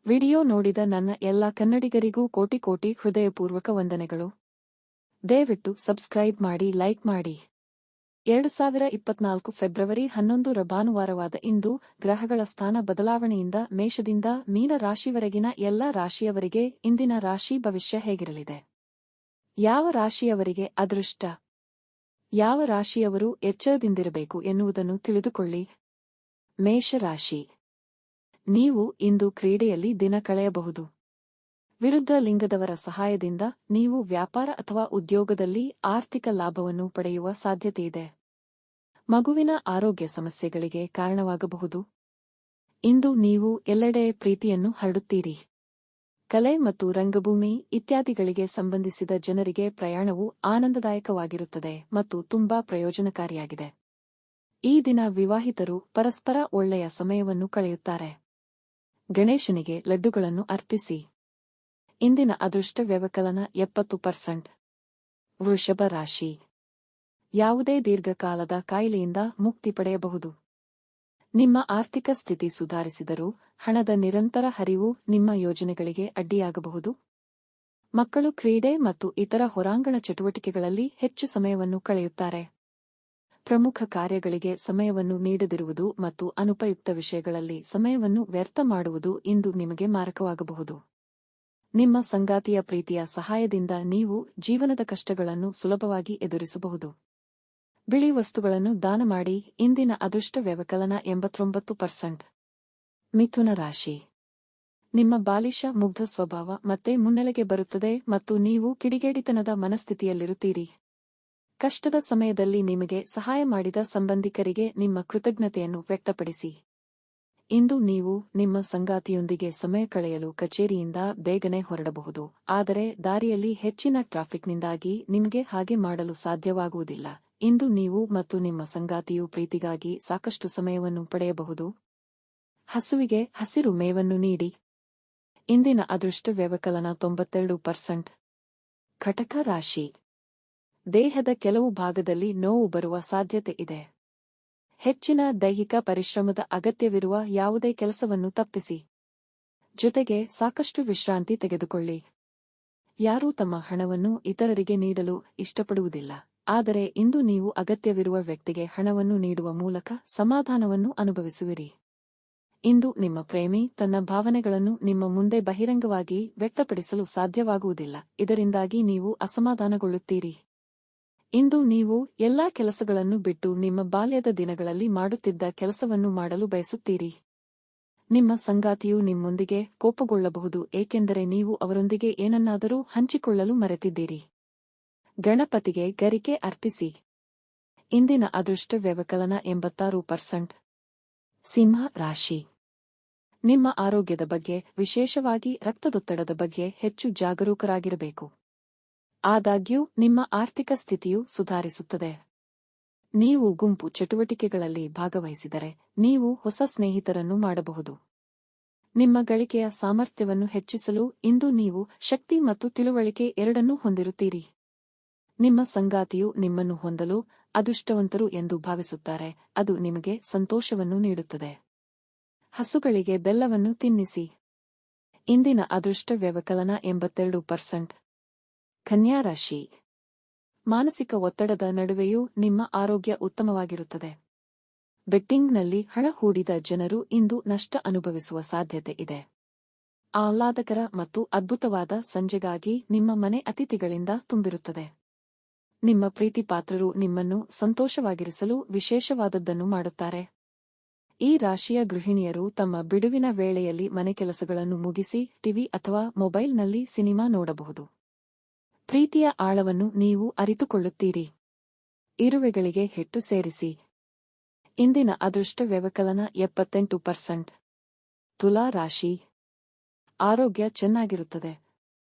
Video ನೋಡಿದ ನನ್ನ ಎಲ್ಲ ಕನ್ನಡಿಗರಿಗೂ ಕೋಟಿ ಕೋಟಿ ಹೃದಯಪೂರ್ವಕ ವಂದನೆಗಳು. ದಯವಿಟ್ಟು ಸಬ್ಸ್ಕ್ರೈಬ್ ಮಾಡಿ, ಲೈಕ್ ಮಾಡಿ. 2024 ಫೆಬ್ರವರಿ 11 ಭಾನುವಾರವಾದ ಇಂದು ಗ್ರಹಗಳ ಸ್ಥಾನ ಬದಲಾವಣೆಯಿಂದ ಮೇಷದಿಂದ ಮೀನ ರಾಶಿವರೆಗಿನ ಎಲ್ಲ ರಾಶಿಯವರಿಗೆ ಇಂದಿನ ರಾಶಿ ಭವಿಷ್ಯ ಹೇಗಿರಲಿದೆ? ಯಾವ ರಾಶಿಯವರಿಗೆ ಅದೃಷ್ಟ? ಯಾವ ರಾಶಿಯವರು ಎಚ್ಚರದಿಂದಿರಬೇಕು ಎನ್ನುವುದನ್ನು ತಿಳಿದುಕೊಳ್ಳಿ. ಮೇಷರಾಶಿ. ನೀವು ಇಂದು ಕ್ರೀಡೆಯಲ್ಲಿ ದಿನ ಕಳೆಯಬಹುದು. ವಿರುದ್ಧ ಲಿಂಗದವರ ಸಹಾಯದಿಂದ ನೀವು ವ್ಯಾಪಾರ ಅಥವಾ ಉದ್ಯೋಗದಲ್ಲಿ ಆರ್ಥಿಕ ಲಾಭವನ್ನು ಪಡೆಯುವ ಸಾಧ್ಯತೆಯಿದೆ. ಮಗುವಿನ ಆರೋಗ್ಯ ಸಮಸ್ಯೆಗಳಿಗೆ ಕಾರಣವಾಗಬಹುದು. ಇಂದು ನೀವು ಎಲ್ಲೆಡೆ ಪ್ರೀತಿಯನ್ನು ಹರಡುತ್ತೀರಿ. ಕಲೆ ಮತ್ತು ರಂಗಭೂಮಿ ಇತ್ಯಾದಿಗಳಿಗೆ ಸಂಬಂಧಿಸಿದ ಜನರಿಗೆ ಪ್ರಯಾಣವು ಆನಂದದಾಯಕವಾಗಿರುತ್ತದೆ ಮತ್ತು ತುಂಬಾ ಪ್ರಯೋಜನಕಾರಿಯಾಗಿದೆ. ಈ ದಿನ ವಿವಾಹಿತರು ಪರಸ್ಪರ ಒಳ್ಳೆಯ ಸಮಯವನ್ನು ಕಳೆಯುತ್ತಾರೆ. ಗಣೇಶನಿಗೆ ಲಡ್ಡುಗಳನ್ನು ಅರ್ಪಿಸಿ. ಇಂದಿನ ಅದೃಷ್ಟ ವ್ಯವಕಲನ 70%. ವೃಷಭ ರಾಶಿ. ಯಾವುದೇ ದೀರ್ಘಕಾಲದ ಕಾಯಿಲೆಯಿಂದ ಮುಕ್ತಿ ಪಡೆಯಬಹುದು. ನಿಮ್ಮ ಆರ್ಥಿಕ ಸ್ಥಿತಿ ಸುಧಾರಿಸಿದರೂ ಹಣದ ನಿರಂತರ ಹರಿವು ನಿಮ್ಮ ಯೋಜನೆಗಳಿಗೆ ಅಡ್ಡಿಯಾಗಬಹುದು. ಮಕ್ಕಳು ಕ್ರೀಡೆ ಮತ್ತು ಇತರ ಹೊರಾಂಗಣ ಚಟುವಟಿಕೆಗಳಲ್ಲಿ ಹೆಚ್ಚು ಸಮಯವನ್ನು ಕಳೆಯುತ್ತಾರೆ. ಪ್ರಮುಖ ಕಾರ್ಯಗಳಿಗೆ ಸಮಯವನ್ನು ನೀಡದಿರುವುದು ಮತ್ತು ಅನುಪಯುಕ್ತ ವಿಷಯಗಳಲ್ಲಿ ಸಮಯವನ್ನು ವ್ಯರ್ಥ ಮಾಡುವುದು ಇಂದು ನಿಮಗೆ ಮಾರಕವಾಗಬಹುದು. ನಿಮ್ಮ ಸಂಗಾತಿಯ ಪ್ರೀತಿಯ ಸಹಾಯದಿಂದ ನೀವು ಜೀವನದ ಕಷ್ಟಗಳನ್ನು ಸುಲಭವಾಗಿ ಎದುರಿಸಬಹುದು. ಬಿಳಿ ವಸ್ತುಗಳನ್ನು ದಾನ ಮಾಡಿ. ಇಂದಿನ ಅದೃಷ್ಟ ವ್ಯವಕಲನ 89%. ಮಿಥುನ ರಾಶಿ. ನಿಮ್ಮ ಬಾಲಿಶ ಮುಗ್ಧ ಸ್ವಭಾವ ಮತ್ತೆ ಮುನ್ನೆಲೆಗೆ ಬರುತ್ತದೆ ಮತ್ತು ನೀವು ಕಿಡಿಗೇಡಿತನದ ಮನಸ್ಥಿತಿಯಲ್ಲಿರುತ್ತೀರಿ. ಕಷ್ಟದ ಸಮಯದಲ್ಲಿ ನಿಮಗೆ ಸಹಾಯ ಮಾಡಿದ ಸಂಬಂಧಿಕರಿಗೆ ನಿಮ್ಮ ಕೃತಜ್ಞತೆಯನ್ನು ವ್ಯಕ್ತಪಡಿಸಿ. ಇಂದು ನೀವು ನಿಮ್ಮ ಸಂಗಾತಿಯೊಂದಿಗೆ ಸಮಯ ಕಳೆಯಲು ಕಚೇರಿಯಿಂದ ಬೇಗನೆ ಹೊರಡಬಹುದು, ಆದರೆ ದಾರಿಯಲ್ಲಿ ಹೆಚ್ಚಿನ ಟ್ರಾಫಿಕ್ನಿಂದಾಗಿ ನಿಮಗೆ ಹಾಗೆ ಮಾಡಲು ಸಾಧ್ಯವಾಗುವುದಿಲ್ಲ. ಇಂದು ನೀವು ಮತ್ತು ನಿಮ್ಮ ಸಂಗಾತಿಯು ಪ್ರೀತಿಗಾಗಿ ಸಾಕಷ್ಟು ಸಮಯವನ್ನು ಪಡೆಯಬಹುದು. ಹಸುವಿಗೆ ಹಸಿರು ಮೇವನ್ನು ನೀಡಿ. ಇಂದಿನ ಅದೃಷ್ಟ ವ್ಯವಕಲನ 92%. ಕಟಕ ರಾಶಿ. ದೇಹದ ಕೆಲವು ಭಾಗದಲ್ಲಿ ನೋವು ಬರುವ ಸಾಧ್ಯತೆ ಇದೆ. ಹೆಚ್ಚಿನ ದೈಹಿಕ ಪರಿಶ್ರಮದ ಅಗತ್ಯವಿರುವ ಯಾವುದೇ ಕೆಲಸವನ್ನು ತಪ್ಪಿಸಿ. ಜೊತೆಗೆ ಸಾಕಷ್ಟು ವಿಶ್ರಾಂತಿ ತೆಗೆದುಕೊಳ್ಳಿ. ಯಾರೂ ತಮ್ಮ ಹಣವನ್ನು ಇತರರಿಗೆ ನೀಡಲು ಇಷ್ಟಪಡುವುದಿಲ್ಲ, ಆದರೆ ಇಂದು ನೀವು ಅಗತ್ಯವಿರುವ ವ್ಯಕ್ತಿಗೆ ಹಣವನ್ನು ನೀಡುವ ಮೂಲಕ ಸಮಾಧಾನವನ್ನು ಅನುಭವಿಸುವಿರಿ. ಇಂದು ನಿಮ್ಮ ಪ್ರೇಮಿ ತನ್ನ ಭಾವನೆಗಳನ್ನು ನಿಮ್ಮ ಮುಂದೆ ಬಹಿರಂಗವಾಗಿ ವ್ಯಕ್ತಪಡಿಸಲು ಸಾಧ್ಯವಾಗುವುದಿಲ್ಲ, ಇದರಿಂದಾಗಿ ನೀವು ಅಸಮಾಧಾನಗೊಳ್ಳುತ್ತೀರಿ. ಇಂದು ನೀವು ಎಲ್ಲಾ ಕೆಲಸಗಳನ್ನು ಬಿಟ್ಟು ನಿಮ್ಮ ಬಾಲ್ಯದ ದಿನಗಳಲ್ಲಿ ಮಾಡುತ್ತಿದ್ದ ಕೆಲಸವನ್ನು ಮಾಡಲು ಬಯಸುತ್ತೀರಿ. ನಿಮ್ಮ ಸಂಗಾತಿಯು ನಿಮ್ಮೊಂದಿಗೆ ಕೋಪಗೊಳ್ಳಬಹುದು, ಏಕೆಂದರೆ ನೀವು ಅವರೊಂದಿಗೆ ಏನನ್ನಾದರೂ ಹಂಚಿಕೊಳ್ಳಲು ಮರೆತಿದ್ದೀರಿ. ಗಣಪತಿಗೆ ಗರಿಕೆ ಅರ್ಪಿಸಿ. ಇಂದಿನ ಅದೃಷ್ಟ ವ್ಯವಕಲನ 86%. ಸಿಂಹ ರಾಶಿ. ನಿಮ್ಮ ಆರೋಗ್ಯದ ಬಗ್ಗೆ, ವಿಶೇಷವಾಗಿ ರಕ್ತದೊತ್ತಡದ ಬಗ್ಗೆ ಹೆಚ್ಚು ಜಾಗರೂಕರಾಗಿರಬೇಕು. ಆದಾಗ್ಯೂ ನಿಮ್ಮ ಆರ್ಥಿಕ ಸ್ಥಿತಿಯು ಸುಧಾರಿಸುತ್ತದೆ. ನೀವು ಗುಂಪು ಚಟುವಟಿಕೆಗಳಲ್ಲಿ ಭಾಗವಹಿಸಿದರೆ ನೀವು ಹೊಸ ಸ್ನೇಹಿತರನ್ನು ಮಾಡಬಹುದು. ನಿಮ್ಮ ಗಳಿಕೆಯ ಸಾಮರ್ಥ್ಯವನ್ನು ಹೆಚ್ಚಿಸಲು ಇಂದು ನೀವು ಶಕ್ತಿ ಮತ್ತು ತಿಳುವಳಿಕೆ ಎರಡನ್ನೂ ಹೊಂದಿರುತ್ತೀರಿ. ನಿಮ್ಮ ಸಂಗಾತಿಯು ನಿಮ್ಮನ್ನು ಹೊಂದಲು ಅದೃಷ್ಟವಂತರು ಎಂದು ಭಾವಿಸುತ್ತಾರೆ, ಅದು ನಿಮಗೆ ಸಂತೋಷವನ್ನು ನೀಡುತ್ತದೆ. ಹಸುಗಳಿಗೆ ಬೆಲ್ಲವನ್ನು ತಿನ್ನಿಸಿ. ಇಂದಿನ ಅದೃಷ್ಟ ವ್ಯವಕಲನ 82%. ಕನ್ಯಾ ರಾಶಿ. ಮಾನಸಿಕ ಒತ್ತಡದ ನಡುವೆಯೂ ನಿಮ್ಮ ಆರೋಗ್ಯ ಉತ್ತಮವಾಗಿರುತ್ತದೆ. ಬೆಟ್ಟಿಂಗ್ನಲ್ಲಿ ಹಣ ಹೂಡಿದ ಜನರು ಇಂದು ನಷ್ಟ ಅನುಭವಿಸುವ ಸಾಧ್ಯತೆ ಇದೆ. ಆಹ್ಲಾದಕರ ಮತ್ತು ಅದ್ಭುತವಾದ ಸಂಜೆಗಾಗಿ ನಿಮ್ಮ ಮನೆ ಅತಿಥಿಗಳಿಂದ ತುಂಬಿರುತ್ತದೆ. ನಿಮ್ಮ ಪ್ರೀತಿಪಾತ್ರರು ನಿಮ್ಮನ್ನು ಸಂತೋಷವಾಗಿರಿಸಲು ವಿಶೇಷವಾದದ್ದನ್ನು ಮಾಡುತ್ತಾರೆ. ಈ ರಾಶಿಯ ಗೃಹಿಣಿಯರು ತಮ್ಮ ಬಿಡುವಿನ ವೇಳೆಯಲ್ಲಿ ಮನೆ ಕೆಲಸಗಳನ್ನು ಮುಗಿಸಿ ಟಿವಿ ಅಥವಾ ಮೊಬೈಲ್ನಲ್ಲಿ ಸಿನಿಮಾ ನೋಡಬಹುದು. ಪ್ರೀತಿಯ ಆಳವನ್ನು ನೀವು ಅರಿತುಕೊಳ್ಳುತ್ತೀರಿ. ಇರುವೆಗಳಿಗೆ ಹಿಟ್ಟು ಸೇರಿಸಿ. ಇಂದಿನ ಅದೃಷ್ಟ ವ್ಯವಕಲನ 78%. ತುಲಾ ರಾಶಿ. ಆರೋಗ್ಯ ಚೆನ್ನಾಗಿರುತ್ತದೆ.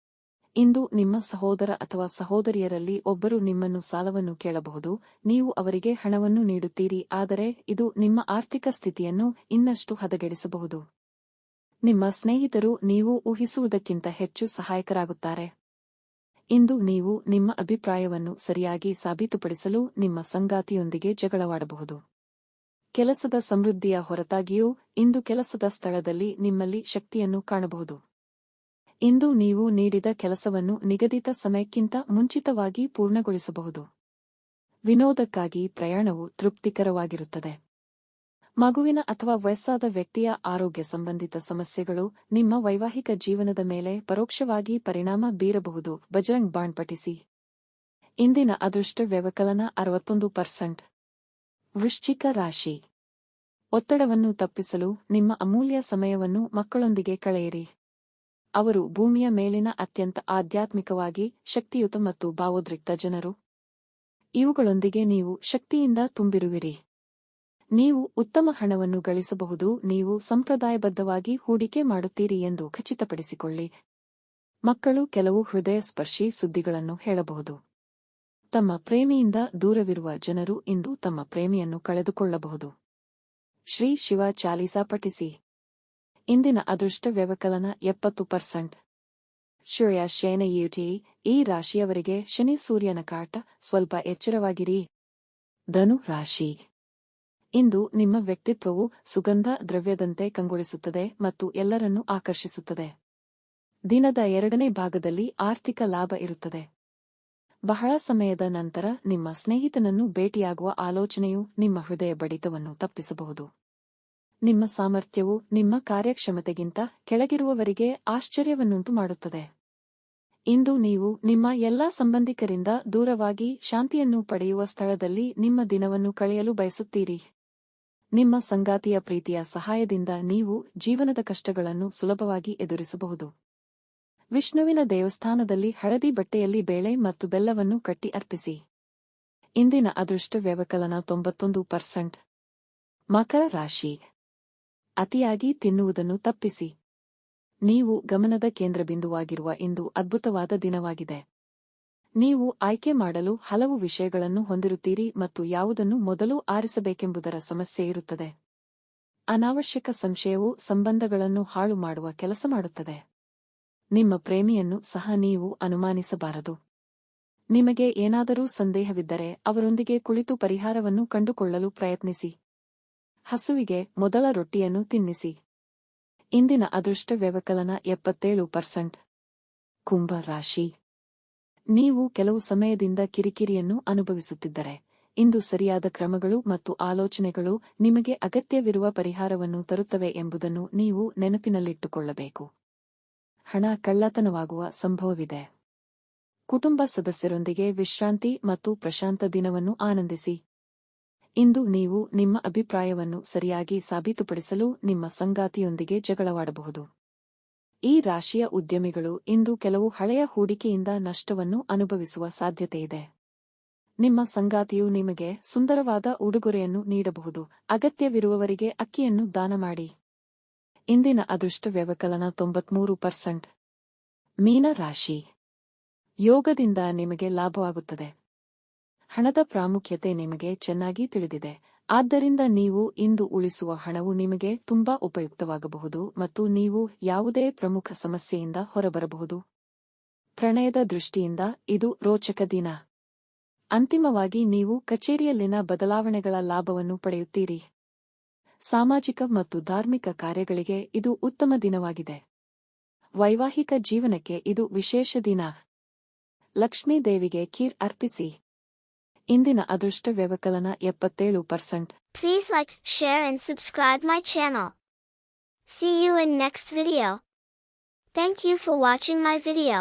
ಇಂದು ನಿಮ್ಮ ಸಹೋದರ ಅಥವಾ ಸಹೋದರಿಯರಲ್ಲಿ ಒಬ್ಬರು ನಿಮ್ಮನ್ನು ಸಾಲವನ್ನು ಕೇಳಬಹುದು. ನೀವು ಅವರಿಗೆ ಹಣವನ್ನು ನೀಡುತ್ತೀರಿ, ಆದರೆ ಇದು ನಿಮ್ಮ ಆರ್ಥಿಕ ಸ್ಥಿತಿಯನ್ನು ಇನ್ನಷ್ಟು ಹದಗೆಡಿಸಬಹುದು. ನಿಮ್ಮ ಸ್ನೇಹಿತರು ನೀವು ಊಹಿಸುವುದಕ್ಕಿಂತ ಹೆಚ್ಚು ಸಹಾಯಕರಾಗುತ್ತಾರೆ. ಇಂದು ನೀವು ನಿಮ್ಮ ಅಭಿಪ್ರಾಯವನ್ನು ಸರಿಯಾಗಿ ಸಾಬೀತುಪಡಿಸಲು ನಿಮ್ಮ ಸಂಗಾತಿಯೊಂದಿಗೆ ಜಗಳವಾಡಬಹುದು. ಕೆಲಸದ ಸಮೃದ್ಧಿಯ ಹೊರತಾಗಿಯೂ ಇಂದು ಕೆಲಸದ ಸ್ಥಳದಲ್ಲಿ ನಿಮ್ಮಲ್ಲಿ ಶಕ್ತಿಯನ್ನು ಕಾಣಬಹುದು. ಇಂದು ನೀವು ನೀಡಿದ ಕೆಲಸವನ್ನು ನಿಗದಿತ ಸಮಯಕ್ಕಿಂತ ಮುಂಚಿತವಾಗಿ ಪೂರ್ಣಗೊಳಿಸಬಹುದು. ವಿನೋದಕ್ಕಾಗಿ ಪ್ರಯಾಣವು ತೃಪ್ತಿಕರವಾಗಿರುತ್ತದೆ. ಮಗುವಿನ ಅಥವಾ ವಯಸ್ಸಾದ ವ್ಯಕ್ತಿಯ ಆರೋಗ್ಯ ಸಂಬಂಧಿತ ಸಮಸ್ಯೆಗಳು ನಿಮ್ಮ ವೈವಾಹಿಕ ಜೀವನದ ಮೇಲೆ ಪರೋಕ್ಷವಾಗಿ ಪರಿಣಾಮ ಬೀರಬಹುದು. ಬಜರಂಗ್ ಬಾಣ್ ಪಠಿಸಿ. ಇಂದಿನ ಅದೃಷ್ಟ ವ್ಯವಕಲನ 61%. ವೃಶ್ಚಿಕ ರಾಶಿ. ಒತ್ತಡವನ್ನು ತಪ್ಪಿಸಲು ನಿಮ್ಮ ಅಮೂಲ್ಯ ಸಮಯವನ್ನು ಮಕ್ಕಳೊಂದಿಗೆ ಕಳೆಯಿರಿ. ಅವರು ಭೂಮಿಯ ಮೇಲಿನ ಅತ್ಯಂತ ಆಧ್ಯಾತ್ಮಿಕವಾಗಿ ಶಕ್ತಿಯುತ ಮತ್ತು ಭಾವೋದ್ರಿಕ್ತ ಜನರು. ಇವುಗಳೊಂದಿಗೆ ನೀವು ಶಕ್ತಿಯಿಂದ ತುಂಬಿರುವಿರಿ. ನೀವು ಉತ್ತಮ ಹಣವನ್ನು ಗಳಿಸಬಹುದು. ನೀವು ಸಂಪ್ರದಾಯಬದ್ಧವಾಗಿ ಹೂಡಿಕೆ ಮಾಡುತ್ತೀರಿ ಎಂದು ಖಚಿತಪಡಿಸಿಕೊಳ್ಳಿ. ಮಕ್ಕಳು ಕೆಲವು ಹೃದಯ ಸ್ಪರ್ಶಿ ಸುದ್ದಿಗಳನ್ನು ಹೇಳಬಹುದು. ತಮ್ಮ ಪ್ರೇಮಿಯಿಂದ ದೂರವಿರುವ ಜನರು ಇಂದು ತಮ್ಮ ಪ್ರೇಮಿಯನ್ನು ಕಳೆದುಕೊಳ್ಳಬಹುದು. ಶ್ರೀ ಶಿವ ಚಾಲೀಸಾ ಪಠಿಸಿ. ಇಂದಿನ ಅದೃಷ್ಟ ವ್ಯವಕಲನ 70%. ಶ್ರೇಯ ಶೇನಯುಟಿ. ಈ ರಾಶಿಯವರಿಗೆ ಶನಿ ಸೂರ್ಯನ ಕಾಟ. ಸ್ವಲ್ಪ ಎಚ್ಚರವಾಗಿರಿ. ಧನು ರಾಶಿ. ಇಂದು ನಿಮ್ಮ ವ್ಯಕ್ತಿತ್ವವು ಸುಗಂಧ ದ್ರವ್ಯದಂತೆ ಕಂಗೊಳಿಸುತ್ತದೆ ಮತ್ತು ಎಲ್ಲರನ್ನೂ ಆಕರ್ಷಿಸುತ್ತದೆ. ದಿನದ 2ನೇ ಭಾಗದಲ್ಲಿ ಆರ್ಥಿಕ ಲಾಭ ಇರುತ್ತದೆ. ಬಹಳ ಸಮಯದ ನಂತರ ನಿಮ್ಮ ಸ್ನೇಹಿತನನ್ನು ಭೇಟಿಯಾಗುವ ಆಲೋಚನೆಯು ನಿಮ್ಮ ಹೃದಯ ಬಡಿತವನ್ನು ತಪ್ಪಿಸಬಹುದು. ನಿಮ್ಮ ಸಾಮರ್ಥ್ಯವು ನಿಮ್ಮ ಕಾರ್ಯಕ್ಷಮತೆಗಿಂತ ಕೆಳಗಿರುವವರಿಗೆ ಆಶ್ಚರ್ಯವನ್ನುಂಟು ಮಾಡುತ್ತದೆ. ಇಂದು ನೀವು ನಿಮ್ಮ ಎಲ್ಲಾ ಸಂಬಂಧಿಕರಿಂದ ದೂರವಾಗಿ ಶಾಂತಿಯನ್ನು ಪಡೆಯುವ ಸ್ಥಳದಲ್ಲಿ ನಿಮ್ಮ ದಿನವನ್ನು ಕಳೆಯಲು ಬಯಸುತ್ತೀರಿ. ನಿಮ್ಮ ಸಂಗಾತಿಯ ಪ್ರೀತಿಯ ಸಹಾಯದಿಂದ ನೀವು ಜೀವನದ ಕಷ್ಟಗಳನ್ನು ಸುಲಭವಾಗಿ ಎದುರಿಸಬಹುದು. ವಿಷ್ಣುವಿನ ದೇವಸ್ಥಾನದಲ್ಲಿ ಹಳದಿ ಬಟ್ಟೆಯಲ್ಲಿ ಬೇಳೆ ಮತ್ತು ಬೆಲ್ಲವನ್ನು ಕಟ್ಟಿ ಅರ್ಪಿಸಿ. ಇಂದಿನ ಅದೃಷ್ಟ ವ್ಯವಕಲನ 91%. ಮಕರ ರಾಶಿ. ಅತಿಯಾಗಿ ತಿನ್ನುವುದನ್ನು ತಪ್ಪಿಸಿ. ನೀವು ಗಮನದ ಕೇಂದ್ರಬಿಂದುವಾಗಿರುವ ಇಂದು ಅದ್ಭುತವಾದ ದಿನವಾಗಿದೆ. ನೀವು ಆಯ್ಕೆ ಮಾಡಲು ಹಲವು ವಿಷಯಗಳನ್ನು ಹೊಂದಿರುತ್ತೀರಿ ಮತ್ತು ಯಾವುದನ್ನು ಮೊದಲು ಆರಿಸಬೇಕೆಂಬುದರ ಸಮಸ್ಯೆ ಇರುತ್ತದೆ. ಅನಾವಶ್ಯಕ ಸಂಶಯವು ಸಂಬಂಧಗಳನ್ನು ಹಾಳು ಮಾಡುವ ಕೆಲಸ ಮಾಡುತ್ತದೆ. ನಿಮ್ಮ ಪ್ರೇಮಿಯನ್ನು ಸಹ ನೀವು ಅನುಮಾನಿಸಬಾರದು. ನಿಮಗೆ ಏನಾದರೂ ಸಂದೇಹವಿದ್ದರೆ ಅವರೊಂದಿಗೆ ಕುಳಿತು ಪರಿಹಾರವನ್ನು ಕಂಡುಕೊಳ್ಳಲು ಪ್ರಯತ್ನಿಸಿ. ಹಸುವಿಗೆ ಮೊದಲ ರೊಟ್ಟಿಯನ್ನು ತಿನ್ನಿಸಿ. ಇಂದಿನ ಅದೃಷ್ಟ ವ್ಯವಕಲನ 77%. ಕುಂಭ ರಾಶಿ. ನೀವು ಕೆಲವು ಸಮಯದಿಂದ ಕಿರಿಕಿರಿಯನ್ನು ಅನುಭವಿಸುತ್ತಿದ್ದರೆ ಇಂದು ಸರಿಯಾದ ಕ್ರಮಗಳು ಮತ್ತು ಆಲೋಚನೆಗಳು ನಿಮಗೆ ಅಗತ್ಯವಿರುವ ಪರಿಹಾರವನ್ನು ತರುತ್ತವೆ ಎಂಬುದನ್ನು ನೀವು ನೆನಪಿನಲ್ಲಿಟ್ಟುಕೊಳ್ಳಬೇಕು. ಹಣ ಕಳ್ಳತನವಾಗುವ ಸಂಭವವಿದೆ. ಕುಟುಂಬ ಸದಸ್ಯರೊಂದಿಗೆ ವಿಶ್ರಾಂತಿ ಮತ್ತು ಪ್ರಶಾಂತ ದಿನವನ್ನು ಆನಂದಿಸಿ. ಇಂದು ನೀವು ನಿಮ್ಮ ಅಭಿಪ್ರಾಯವನ್ನು ಸರಿಯಾಗಿ ಸಾಬೀತುಪಡಿಸಲು ನಿಮ್ಮ ಸಂಗಾತಿಯೊಂದಿಗೆ ಜಗಳವಾಡಬಹುದು. ಈ ರಾಶಿಯ ಉದ್ಯಮಿಗಳು ಇಂದು ಕೆಲವು ಹಳೆಯ ಹೂಡಿಕೆಯಿಂದ ನಷ್ಟವನ್ನು ಅನುಭವಿಸುವ ಸಾಧ್ಯತೆಯಿದೆ. ನಿಮ್ಮ ಸಂಗಾತಿಯು ನಿಮಗೆ ಸುಂದರವಾದ ಉಡುಗೊರೆಯನ್ನು ನೀಡಬಹುದು. ಅಗತ್ಯವಿರುವವರಿಗೆ ಅಕ್ಕಿಯನ್ನು ದಾನ ಮಾಡಿ. ಇಂದಿನ ಅದೃಷ್ಟ ವ್ಯವಕಲನ 93%. ಮೀನ ರಾಶಿ. ಯೋಗದಿಂದ ನಿಮಗೆ ಲಾಭವಾಗುತ್ತದೆ. ಹಣದ ಪ್ರಾಮುಖ್ಯತೆ ನಿಮಗೆ ಚೆನ್ನಾಗಿ ತಿಳಿದಿದೆ. ಆದ್ದರಿಂದ ನೀವು ಇಂದು ಉಳಿಸುವ ಹಣವು ನಿಮಗೆ ತುಂಬಾ ಉಪಯುಕ್ತವಾಗಬಹುದು ಮತ್ತು ನೀವು ಯಾವುದೇ ಪ್ರಮುಖ ಸಮಸ್ಯೆಯಿಂದ ಹೊರಬರಬಹುದು. ಪ್ರಣಯದ ದೃಷ್ಟಿಯಿಂದ ಇದು ರೋಚಕ ದಿನ. ಅಂತಿಮವಾಗಿ ನೀವು ಕಚೇರಿಯಲ್ಲಿನ ಬದಲಾವಣೆಗಳ ಲಾಭವನ್ನು ಪಡೆಯುತ್ತೀರಿ. ಸಾಮಾಜಿಕ ಮತ್ತು ಧಾರ್ಮಿಕ ಕಾರ್ಯಗಳಿಗೆ ಇದು ಉತ್ತಮ ದಿನವಾಗಿದೆ. ವೈವಾಹಿಕ ಜೀವನಕ್ಕೆ ಇದು ವಿಶೇಷ ದಿನ. ಲಕ್ಷ್ಮೀ ದೇವಿಗೆ ಖೀರ್ ಅರ್ಪಿಸಿ. ಇಂದಿನ ಅದೃಷ್ಟ ವ್ಯವಕಲನ 77%. Please like, share and subscribe my channel. See you in next video. Thank you for watching my video.